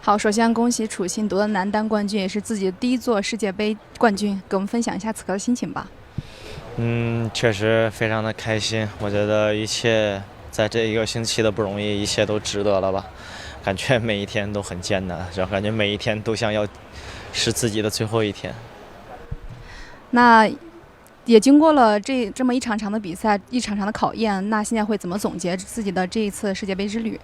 好，首先恭喜楚钦夺得男单冠军，也是自己的第一座世界杯冠军，给我们分享一下此刻的心情吧。确实非常的开心，我觉得一切在这一个星期的不容易，一切都值得了吧。感觉每一天都很艰难，然后感觉每一天都像要是自己的最后一天。那也经过了这么一场场的比赛，一场场的考验，那现在会怎么总结自己的这一次世界杯之旅？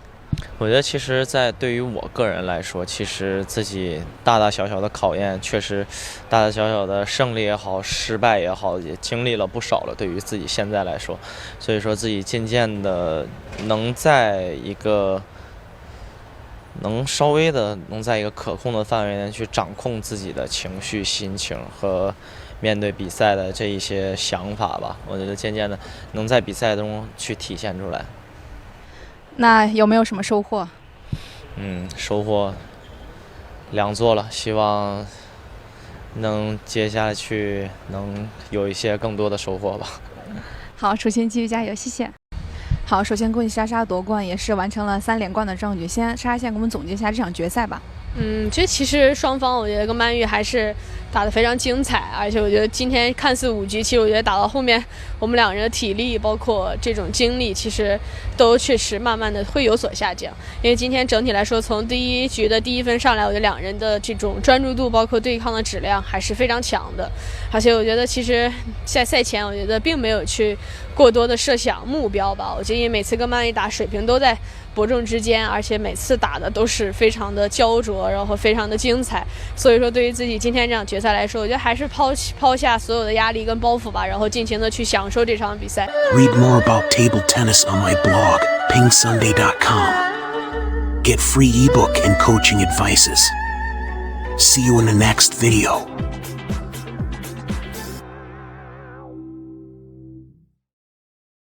我觉得其实对于我个人来说，其实自己大大小小的考验，确实大大小小的胜利也好，失败也好，也经历了不少了。对于自己现在来说，所以说自己渐渐的能在一个稍微的能在一个可控的范围内去掌控自己的情绪、心情和面对比赛的这一些想法吧。我觉得渐渐的能在比赛中去体现出来。那有没有什么收获？收获2座了，希望能接下去能有一些更多的收获吧。好，楚钦继续加油，谢谢。好，首先恭喜莎莎夺冠，也是完成了3连冠的壮举。莎莎先给我们总结一下这场决赛吧。其实双方我觉得跟曼玉还是打得非常精彩，而且我觉得今天看似5局，其实我觉得打到后面，我们2人的体力包括这种精力，其实都确实慢慢的会有所下降。因为今天整体来说，从第1局的第1分上来，我觉得2人的这种专注度包括对抗的质量还是非常强的。而且我觉得其实在赛前，我觉得并没有去过多的设想目标吧。我觉得每次跟曼玉打，水平都在伯仲之间，而且每次打的都是非常的焦灼，然后非常的精彩。所以说对于自己今天这场决赛来说，我觉得还是抛下所有的压力跟包袱吧，然后尽情的去享受这场比赛。 Read more about table tennis on my blog, pingsunday.com. Get free ebook and coaching advices. See you in the next video.